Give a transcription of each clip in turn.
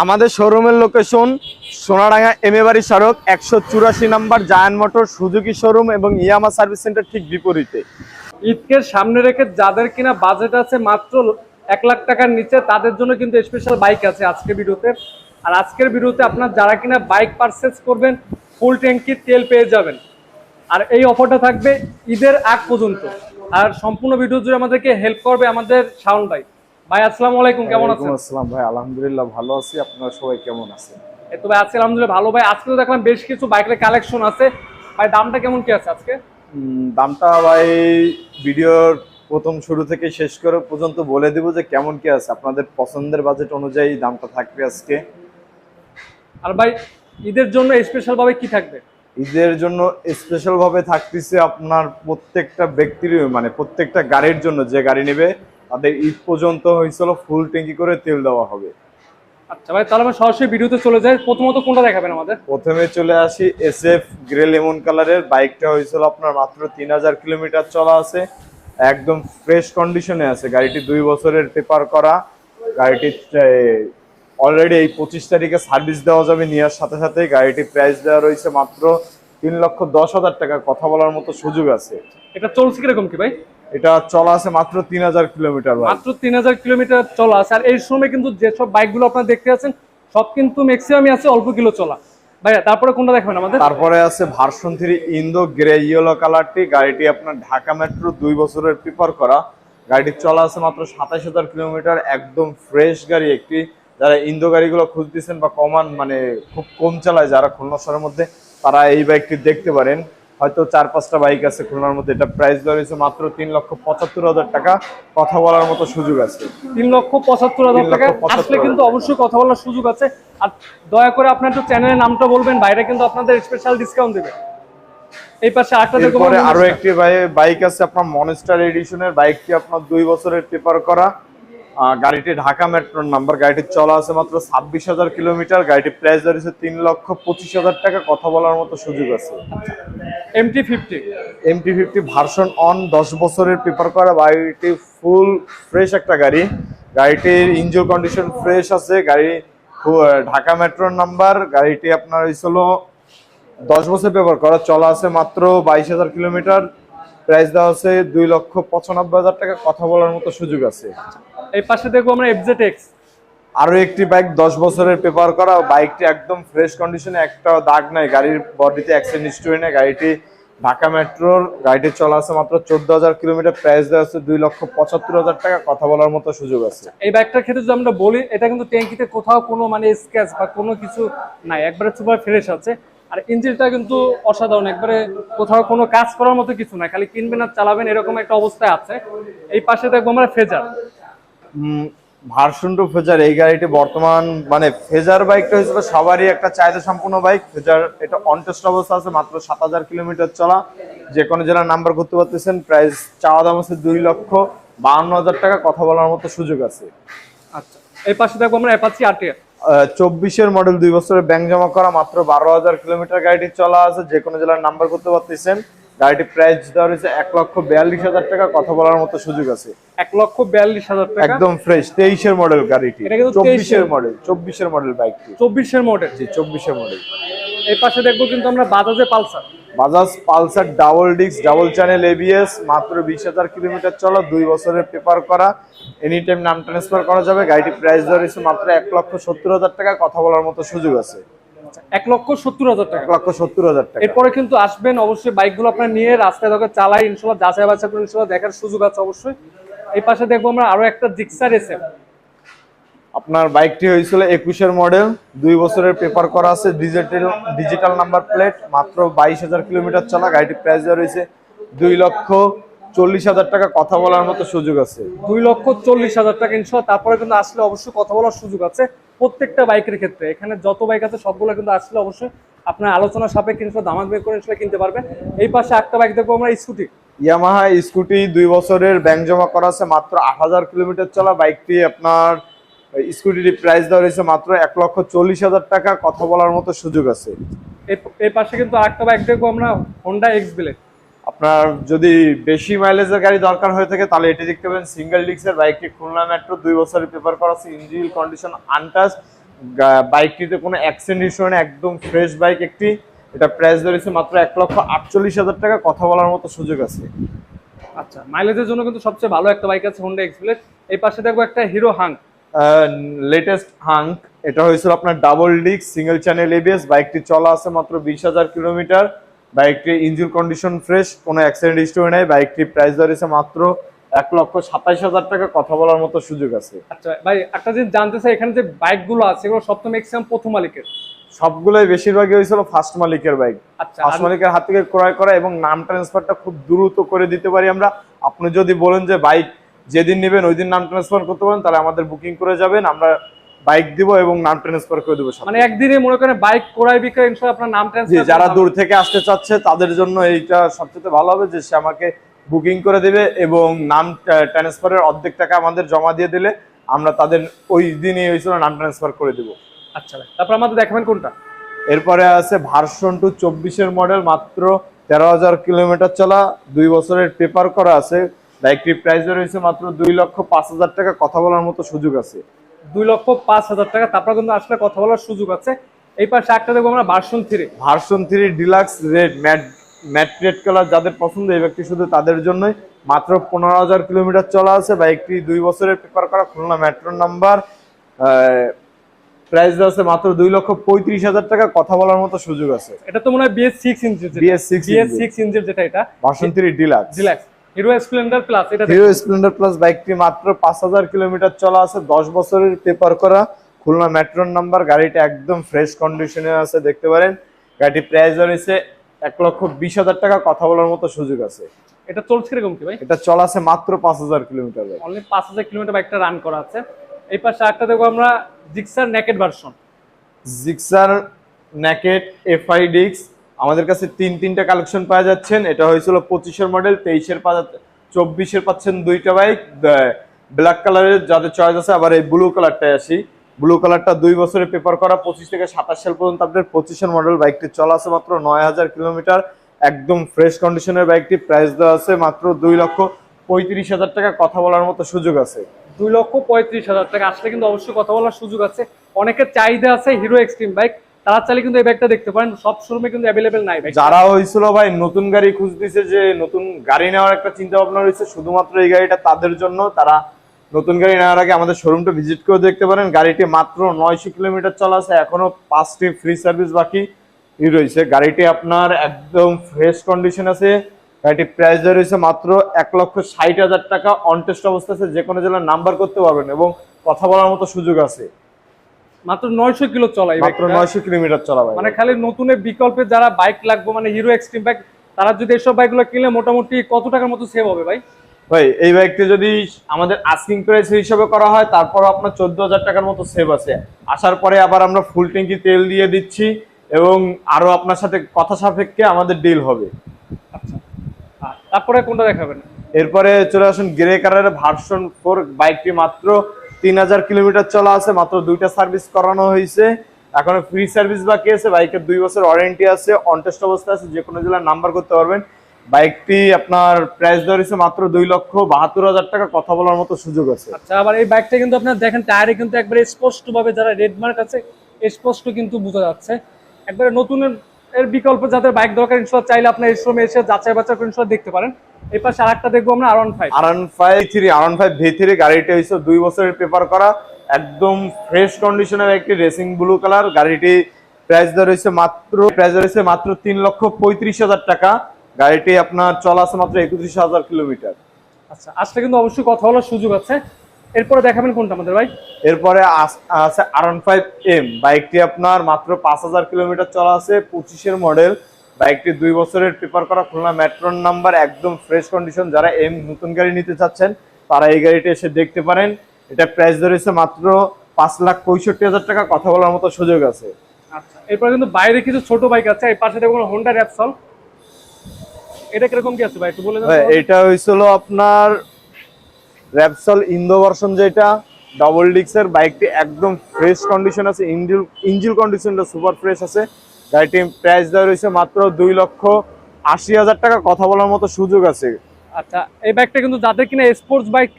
আমাদের শোরুমের location Sonadanga MA বাড়ি সড়ক 184 নম্বর জায়ান্ট মোটর সুজুকি শোরুম এবং ইয়ামা সার্ভিস সেন্টার ঠিক বিপরীতে। ঈদকে সামনে রেখে যাদের কিনা বাজেট আছে মাত্র 1 লাখ টাকার নিচে, তাদের জন্য কিন্তু স্পেশাল বাইক আছে আজকের ভিডিওতে। আর আজকের ভিডিওতে আপনার যারা কিনা বাইক পারচেজ করবেন ফুল ট্যাঙ্কি তেল পেয়ে যাবেন। আর এই অফারটা থাকবে ঈদের আগ পর্যন্ত। আর সম্পূর্ণ ভিডিও জুড়ে আমাদেরকে হেল্প করবে আমাদের শাওন ভাই। ভাই আসসালামু আলাইকুম, কেমন আছেন? আসসালাম ভাই, আলহামদুলিল্লাহ ভালো আছি। আপনারা সবাই কেমন আছেন? এই তো ভাই আছি আলহামদুলিল্লাহ ভালো। ভাই আজকে তো দেখলাম বেশ কিছু বাইকের কালেকশন আছে। ভাই দামটা কেমন কি আছে আজকে? দামটা ভাই ভিডিওর প্রথম শুরু থেকে শেষ করে পর্যন্ত বলে দিব যে কেমন কি আছে। আপনাদের পছন্দের বাজেট অনুযায়ী দামটা থাকবে আজকে। আর ভাই ঈদের জন্য স্পেশাল ভাবে কি থাকবে? ঈদের জন্য স্পেশাল ভাবে থাকতেছে আপনার প্রত্যেকটা ব্যক্তির মানে প্রত্যেকটা গাড়ির জন্য, যে গাড়ি নেবে তাদের ঈদ পর্যন্ত হয়েছিল ফুল ট্যাঙ্কি করে তেল দেওয়া হবে। আচ্ছা ভাই, তাহলে আমরা সরাসরি ভিডিওতে চলে যাই। প্রথমত কোনটা দেখাবেন আমাদের? প্রথমে চলে আসি SF গ্রে লেমন কালারের বাইকটা হয়েছিল আপনার মাত্র 3000 কিলোমিটার চলা আছে, একদম ফ্রেশ কন্ডিশনে আছে। গাড়িটি 2 বছরের পেপার করা। গাড়িটি অলরেডি এই 25 তারিখে সার্ভিস দেওয়া যাবে। নেওয়ার সাথে সাথে গাড়িটি প্রাইস দেওয়া রয়েছে মাত্র 3,10,000 টাকা। কথা বলার মতো সুযোগ আছে। এটা চলছে কিরকম কি ভাই? এটা চলা আছে মাত্র 3000 কিলোমিটার। মাত্র 3000 কিলোমিটার চলা আছে। আর এই সময় কিন্তু যেসব বাইকগুলো আপনারা দেখতে পাচ্ছেন সব কিন্তু ম্যাক্সিমামই আছে অল্প কিলো চলা। ভাইয়া তারপরে কোনটা দেখাবেন আমাদের? তারপরে আছে ভার্সন 3 ইন্দো গ্রে ইয়েলো কালারটি। গাড়িটি আপনার ঢাকা মেট্রো 2 বছরের পেপার করা। গাড়িটি চলা আছে মাত্র 27,000 কিলোমিটার, একদম ফ্রেশ গাড়ি একটি। যারা ইন্দো গাড়িগুলো খুঁজতেছেন বা কমান মানে খুব কম চালায় যারা খুলনা শহরের মধ্যে, তারা এই বাইকটি দেখতে পারেন। হয়তো 4-5টা বাইক আছে খুলনার মধ্যে। এটা প্রাইস দেওয়া হয়েছে মাত্র 3,75,000 টাকা। কথা বলার মতো সুযোগ আছে। 3,75,000 টাকা আসলে কিন্তু অবশ্যই কথা বলার সুযোগ আছে। আর দয়া করে আপনার একটু চ্যানেলের নামটা বলবেন, বাইরে কিন্তু আপনাদের স্পেশাল ডিসকাউন্ট দেবে। এই পাশে আরেকটা দেখো, এরপরে আরো একটি বাইক আছে আপনার মনস্টার এডিশনের। বাইকটি আপনার 2 বছরের পেপার করা। গাড়িটি ঢাকা মেট্রোর নাম্বার। গাড়িটি চলা আছে মাত্র 26,000 কিলোমিটার। গাড়িটি প্রাইস ধরেছে 3,25,000 টাকা। কথা বলার মতো সুযোগ আছে। MT-50 ভার্সন 10 বছরের পেপার করা। গাড়িটি ফুল ফ্রেশ একটা গাড়ি। গাড়িটির ইঞ্জিন কন্ডিশন ফ্রেশ আছে। গাড়ি ঢাকা মেট্রোর নাম্বার। গাড়িটি আপনার হয়েছিল 10 বছর পেপার করা। চলা আছে মাত্র 22,000 কিলোমিটার। প্রাইস দেওয়া আছে 2,95,000 টাকা। কথা বলার মতো সুযোগ আছে। এই পাশে দেখবো আমরা FZX, আরো একটি বাইক 10 বছরের পেপার করা। বাইকটি একদম ফ্রেশ কন্ডিশনে, একটা দাগ নাই গাড়ির বডিতে, অ্যাক্সিডেন্ট হিস্টরি নেই। গাড়িটি ঢাকা মেট্রোর। গাড়িটি চলা আছে মাত্র 14,000 কিলোমিটার। প্রাইস দেওয়া আছে 2,75,000 টাকা। কথা বলার মতো সুযোগ আছে। এই বাইকটার ক্ষেত্রে যদি আমরা বলি, এটা কিন্তু ট্যাঙ্কিতে কোথাও কোনো মানে স্ক্র্যাচ বা কোনো কিছু নাই, একবারে সুপার ফ্রেশ আছে। আর ইঞ্জিনটা কিন্তু অসাধারণ, একবারে কোথাও কোনো কাজ করার মতো কিছু নাই, খালি কিনবেন আর চালাবেন এরকম একটা অবস্থায় আছে। এই পাশে দেখবো আমরা ফেজার ভার্সন 2 ফেজার। এই গাড়িটি বর্তমান মানে ফেজার বাইকটা হয়েছিল সবারই একটা চাহিদা সম্পূর্ণ বাইক। ফেজার এটা অন টেস্ট অবস্থা আছে, মাত্র 7,000 কিলোমিটার চলা। যে কোনো জেলার নাম্বার করতে পারতেছেন। প্রাইস চাওয়া দাম আছে 2,52,000 টাকা। কথা বলার মতো সুযোগ আছে। আচ্ছা, এই পাশে দেখবো আমরা অ্যাপাচি RTR 24-এর মডেল, 2 বছরের ব্যাংক জমা করা, মাত্র 12,000 কিলোমিটার গাড়িটি চলা আছে। যে কোনো জেলার নাম্বার করতে পারতেছেন। গাড়িটি প্রাইস দেওয়া হয়েছে 1,42,000 টাকা। কথা বলার মতো সুযোগ আছে। 1,42,000 টাকা, একদম ফ্রেশ 23-এর মডেল গাড়িটি। এটা কিন্তু 24-এর মডেল বাইকটি। 24-এর মডেল। জি, 24-এর মডেল। এই পাশে দেখবো কিন্তু আমরা বাজাজের Pulsar double disc double channel ABS, মাত্র 20,000 কিলোমিটার চলা, 2 বছরের পেপার করা। এনি টাইম নাম ট্রান্সফার করা যাবে। গাড়িটি প্রাইস ধরেছে মাত্র 1,70,000 টাকা। কথা বলার মতো সুযোগ আছে। 1,70,000 টাকা। 1,70,000 টাকা। এরপরে কিন্তু আসবেন অবশ্যই বাইকগুলো আপনার নিয়ে রাস্তায় যখন চালাই ইনশাল্লাহ যাচাই বাছাই করে ইনশাল্লাহ দেখার সুযোগ আছে অবশ্যই। এই পাশে দেখবো আমরা আরো একটা জিক্সার SF। আপনার বাইকটি হয়েছিল 21-এর মডেল, 2 বছরের পেপার করা আছে, ডিজিটাল নাম্বার প্লেট, মাত্র 22,000 কিলোমিটার চলা। গাড়িটি প্রাইস দেওয়া রয়েছে 2,40,000 টাকা। কথা বলার মতো সুযোগ আছে। 2,40,000 টাকা ইনশাল্লাহ। তারপরে কিন্তু আসলে অবশ্যই কথা বলার সুযোগ আছে প্রত্যেকটা বাইকের ক্ষেত্রে। এখানে যত বাইক আছে সবগুলো কিন্তু আসলে অবশ্যই আপনার আলোচনা সাপেক্ষে ইনশাল্লাহ দামাক বের করে ইনশাল্লাহ কিনতে পারবেন। এই পাশে একটা বাইক দেখবো আমরা স্কুটি ইয়ামাহা স্কুটি, 2 বছরের ব্যাংক জমা করা আছে, মাত্র 8,000 কিলোমিটার চলা। বাইকটি আপনার স্কুটির প্রাইস দেওয়া রয়েছে মাত্র 1,40,000 টাকা। কথা বলার মতো সুযোগ আছে। এই পাশে কিন্তু আরেকটা বাইক দেখবো আমরা হোন্ডা X-Blade। আপনার যদি বেশি মাইলেজের গাড়ি দরকার হয়ে থাকে তাহলে এটি দেখতে পাবেন। সিঙ্গেল ডিস্কের বাইকটি খুলনা মেট্রো, 2 বছরের পেপার করা আছে, ইঞ্জিন কন্ডিশন আনটাচ। বাইকটিতে কোনো অ্যাক্সিডেন্ট ইস্যু নেই, একদম ফ্রেশ বাইক একটি। এটা প্রাইস ধরেছে মাত্র 1,48,000 টাকা, কথা বলার মতো সুযোগ আছে। আচ্ছা, মাইলেজের জন্য কিন্তু সবচেয়ে ভালো একটা বাইক আছে হোন্ডা এক্সপ্লেস। এই পাশে দেখবো একটা হিরো হাং, লেটেস্ট হাঙ্ক। এটা হয়েছিল আপনার double disc single channel ABS. বাইকটি চলা আছে মাত্র 20,000 কিলোমিটার। বাইকটি ইঞ্জিন কন্ডিশন ফ্রেশ, কোনো অ্যাক্সিডেন্ট হিস্টরি নেই। বাইকটি প্রাইস ধরেছে মাত্র 1,27,000 টাকা, কথা বলার মতো সুযোগ আছে। আচ্ছা ভাই, একটা জিনিস জানতে চাই, এখানে যে বাইকগুলো আছে এগুলো সব তো ম্যাক্সিমাম প্রথম মালিকের? সবগুলোই বেশিরভাগই হয়েছিল ফার্স্ট মালিকের বাইক। আচ্ছা, ফার্স্ট মালিকের হাত থেকে ক্রয় করা, এবং নাম ট্রান্সফারটা খুব দ্রুত করে দিতে পারি আমরা। আপনি যদি বলেন যে বাইক যেদিন নেবেন ওই দিন নাম ট্রান্সফার করতে পারেন, তাহলে আমাদের বুকিং করে যাবেন, আমরা বাইক দিব এবং নাম ট্রান্সফার করে দেবো। মানে একদিনে মনে করেন বাইক ক্রয় বিক্রয় ইনশাআল্লাহ আপনার নাম ট্রান্সফার। যারা দূর থেকে আসতে চাচ্ছে তাদের জন্য এইটা সবচেয়ে ভালো হবে যে সে আমাকে বুকিং করে দেবে এবং নাম ট্রান্সফারের অর্ধেক টাকা আমাদের জমা দিয়ে দিলে আমরা তাদের ওই দিনই হয়েছিল নাম ট্রান্সফার করে দেবো। আচ্ছা ভাই, তারপর আমাদের দেখাবেন কোনটা? এরপরে আছে ভার্সন 2 24-এর মডেল, মাত্র 13,000 কিলোমিটার চলা, 2 বছরের পেপার করা আছে। বাইকটির প্রাইস রয়েছে মাত্র 2,05,000 টাকা, কথা বলার মতো সুযোগ আছে। 2,05,000 টাকা, তারপর কিন্তু আসলে কথা বলার সুযোগ আছে। এই পাশে একটা দেখবো আমরা version 3। Version 3 deluxe red, matte red colour যাদের পছন্দ, এই ব্যক্তি শুধু তাদের জন্যই। মাত্র 15,000 কিলোমিটার চলা আছে। বাইকটি 2 বছরের পেপার করা, খুলনা মেট্রো নাম্বার। প্রাইস আছে মাত্র 2,35,000 টাকা, কথা বলার মতো সুযোগ আছে। এটা তো মনে হয় BS6 ইঞ্জিন, BS6 ইঞ্জিন যেটা, এটা version 3 deluxe. Hero Splendor plus. এটা হিরো স্প্লেন্ডার প্লাস বাইকটি মাত্র 5,000 কিলোমিটার চলা আছে, 10 বছরের পেপার করা, খুলনা মেট্রোর নাম্বার। গাড়িটা একদম ফ্রেশ কন্ডিশনে আছে, দেখতে পারেন। গাড়িটি প্রাইস রয়েছে 1,20,000 টাকা, কথা বলার মতো সুযোগ আছে। এটা চলছে কিরকম কি ভাই? এটা চলা আছে মাত্র 5,000 কিলোমিটার। অনলি 5,000 কিলোমিটার বাইকটা রান করা আছে। এই পাশে একটা দেখবো আমরা Gixxer naked version. Gixxer naked FI ডিক্স আমাদের কাছে তিনটা কালেকশন পাওয়া যাচ্ছেন। এটা হয়েছিল 25-এর মডেল, 23-এর 24-এর পাচ্ছেন দুইটা বাইক ব্ল্যাক কালারের, যাদের চয়েস আছে। আবার এই ব্লু কালারটাই আসি, ব্লু কালারটা 2 বছরের পেপার করা, 25 থেকে 27 সাল পর্যন্ত আপনার 25-এর মডেল। বাইকটি চলা আছে মাত্র 9,000 কিলোমিটার, একদম ফ্রেশ কন্ডিশনের বাইকটি। প্রাইস দেওয়া আছে মাত্র 2,35,000 টাকা, কথা বলার মতো সুযোগ আছে। 2,35,000 টাকা আসলে কিন্তু অবশ্যই কথা বলার সুযোগ আছে। অনেকের চাহিদা আছে হিরো এক্সট্রিম বাইক, তারা চাইলে কিন্তু এই বাইকটা দেখতে পারেন। সব শোরুমে কিন্তু অ্যাভেলেবেল নাই বাইক। যারা হয়েছিল ভাই নতুন গাড়ি খুঁজতেছে, যে নতুন গাড়ি নেওয়ার একটা চিন্তা ভাবনা রয়েছে, শুধুমাত্র এই গাড়িটা তাদের জন্য। তারা নতুন গাড়ি নেওয়ার আগে আমাদের শোরুমটা ভিজিট করে দেখতে পারেন। গাড়িটি মাত্র 900 কিলোমিটার চলা আছে, এখনো 5টি ফ্রি সার্ভিস বাকি রয়েছে। গাড়িটি আপনার একদম ফ্রেশ কন্ডিশন আছে। গাড়িটি প্রাইস রয়েছে মাত্র 1,60,000 টাকা, অন টেস্ট অবস্থা আছে, যে কোনো জেলার নাম্বার করতে পারবেন এবং কথা বলার মতো সুযোগ আছে। মাত্র 900 কিলো চলা, মাত্র 900 কিলোমিটার চলা ভাই। মানে খালি নতুনের বিকল্পে যারা বাইক লাগবে, মানে হিরো এক্সট্রিম বাইক, তারা যদি এসব বাইকগুলো কিনলে মোটামুটি কত টাকার মতো সেভ হবে ভাই? ভাই এই বাইকটি যদি আমাদের আস্কিং প্রাইস হিসাবে করা হয়, তারপর আপনার 14,000 টাকার মতো সেভ আছে। আসার পরে আবার আমরা ফুল ট্যাঙ্কি তেল দিয়ে দিচ্ছি এবং আরো আপনার সাথে কথা সাপেক্ষে আমাদের ডিল হবে। আচ্ছা, তারপরে কোনটা দেখাবেন? এরপরে চলে আসুন গ্রে কালারের ভার্সন 4। বাইকটি মাত্র 3,000 কিলোমিটার চলা আছে, মাত্র 2টা সার্ভিস করানো হয়েছে, এখনো ফ্রি সার্ভিস বাকি আছে। বাইকের 2 বছর ওয়ারেন্টি আছে, অন টেস্ট অবস্থা আছে, যে কোনো জেলার নাম্বার করতে পারবেন। বাইকটি আপনার প্রাইস ধরেছে মাত্র 2,72,000 টাকা, কথা বলার মতো সুযোগ আছে। আচ্ছা, আবার এই বাইকটা কিন্তু আপনার দেখেন টায়ারে কিন্তু একবারে স্পষ্ট ভাবে, যারা রেড মার্ক আছে স্পষ্ট কিন্তু বোঝা যাচ্ছে। একবারে নতুনের এর বিকল্প যাদের বাইক দরকার, ইনশাআল্লাহ চাইলে আপনার এই শোরুমে এসে যাচাই বাছাই করে ইনশাআল্লাহ দেখতে পারেন। এই পাশে আরেকটা দেখবো আমরা R15 V3। গাড়িটি হয়েছে 2 বছরের পেপার করা, একদম ফ্রেশ কন্ডিশনের একটি রেসিং ব্লু কালার। গাড়িটি প্রাইস রয়েছে মাত্র 3,35,000 টাকা। গাড়িটি আপনার চলা আছে মাত্র 31,000 কিলোমিটার। আচ্ছা, আসলে কিন্তু অবশ্যই কথা বলার সুযোগ আছে। এরপরে দেখাবেন কোনটা আমাদের ভাই? এরপরে আছে R15M। বাইকটি আপনার মাত্র 5,000 কিলোমিটার চলা আছে, 25-এর মডেল। বাইকটি 2 বছরের পেপার করা, খুলনা মেট্রোর নাম্বার, একদম ফ্রেশ কন্ডিশন। যারা নতুন গাড়ি নিতে চাচ্ছেন তারা এই গাড়িটি এসে দেখতে পারেন। এটা প্রাইস রয়েছে মাত্র 5,65,000 টাকা, কথা বলার মতো সুযোগ আছে। আচ্ছা, এরপরে কিন্তু বাইরে কিছু ছোট বাইক আছে। এই পাশে দেখুন হোন্ডা র্যাপসল। এটা কিরকম কি আছে ভাই একটু বলে দেন। এটা হয়েছিল আপনার র্যাপসল ইন্দো ভার্সন, যেটা ডাবল ডিস্কের। বাইকটি একদম ফ্রেশ কন্ডিশন আছে, ইঞ্জিন কন্ডিশনটা সুপার ফ্রেশ আছে। গাড়িটি প্রাইস দেওয়া রয়েছে মাত্র 2,80,000 টাকা, কথা বলার মতো সুযোগ আছে। আচ্ছা, এই বাইকটা কিন্তু যাদের কিনা স্পোর্টস বাইক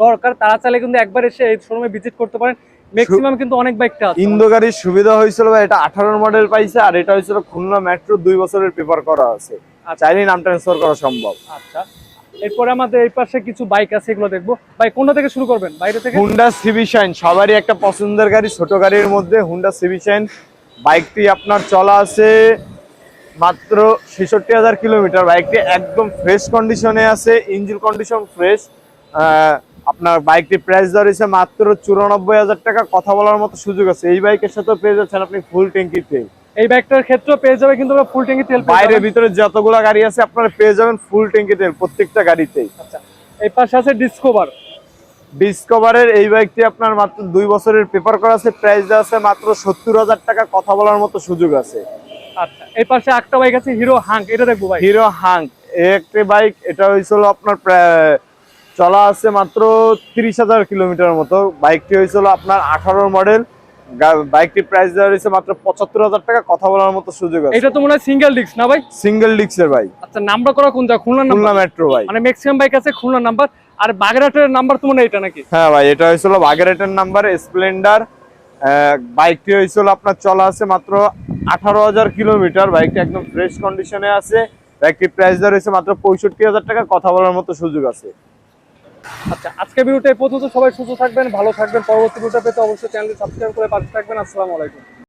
দরকার, তারা চাইলে কিন্তু একবার এসে এই শোরুমে ভিজিট করতে পারেন। ম্যাক্সিমাম কিন্তু অনেক বাইকটা আছে। ইন্দো গাড়ির সুবিধা হয়েছিল ভাই, এটা 18 মডেল পাইছে, আর এটা হয়েছিল খুলনা মেট্রো 2 বছরের পেপার করা আছে, চাইলেই নাম ট্রান্সফার করা সম্ভব। আচ্ছা, এরপরে আমাদের এই পাশে কিছু বাইক আছে, এগুলো দেখবো। ভাই কোনটা থেকে শুরু করবেন, বাইরে থেকে? হুন্ডা সিবি শাইন, সবারই একটা পছন্দের গাড়ি ছোট গাড়ির মধ্যে, হুন্ডা সিবি শাইন। বাইকটি আপনার চলা আছে মাত্র 66,000 কিলোমিটার। বাইকটি একদম ফ্রেশ কন্ডিশনে আছে, ইঞ্জিন কন্ডিশন ফ্রেশ। আপনার বাইকটি প্রাইস ধরেছে মাত্র 94,000 টাকা, কথা বলার মতো সুযোগ আছে। এই বাইকের সাথে পেয়ে যাচ্ছেন আপনি ফুল ট্যাঙ্কি তেল। এই বাইকটার ক্ষেত্রে পেয়ে যাবে কিন্তু ফুল ট্যাঙ্কি তেল। বাইরে ভিতরে যতগুলা গাড়ি আছে আপনারা পেয়ে যাবেন ফুল ট্যাঙ্কি তেল প্রত্যেকটা গাড়িতেই। আচ্ছা, এই পাশে আছে ডিসকভার। ডিসকভারের এই বাইকটি আপনার মাত্র 2 বছরের পেপার করা আছে, প্রাইস দেওয়া আছে মাত্র 70,000 টাকা, কথা বলার মতো সুযোগ আছে। আচ্ছা, এই পাশে একটা বাইক আছে হিরো হাঙ্ক, এটা দেখবো ভাই। হিরো হাঙ্ক একটি বাইক, এটা হয়েছিল আপনার চলা আছে মাত্র 30,000 কিলোমিটার মতো। বাইকটি হয়েছিল আপনার 18 মডেল, বাইকটি প্রাইস দেওয়া হয়েছে মাত্র 75,000 টাকা, কথা বলার মতো সুযোগ আছে। এটা তো মনে হয় সিঙ্গেল ডিস্ক না ভাই? সিঙ্গেল ডিস্কের ভাই। আচ্ছা, নাম্বার করা কোন জায়গা? খুলনা খুলনা মেট্রো ভাই। মানে ম্যাক্সিমাম বাইক আছে খুলনা নাম্বার, আর বাগেরহাটের নাম্বার তো মনে হয় এটা নাকি? হ্যাঁ ভাই, এটা হয়েছিল বাগেরহাটের নাম্বার, স্প্লেন্ডার। বাইকটি হয়েছিল আপনার চলা আছে মাত্র 18,000 কিলোমিটার, বাইকটি একদম ফ্রেশ কন্ডিশনে আছে। বাইকটি প্রাইস দেওয়া হয়েছে মাত্র 65,000 টাকা, কথা বলার মতো সুযোগ আছে। আচ্ছা, আজকে ভিডিওটা এই পর্যন্ত। সবাই সুস্থ থাকবেন, ভালো থাকবেন। পরবর্তী ভিডিওটা পেতে অবশ্যই চ্যানেলটি সাবস্ক্রাইব করে পাশে থাকবেন। আসসালামু আলাইকুম।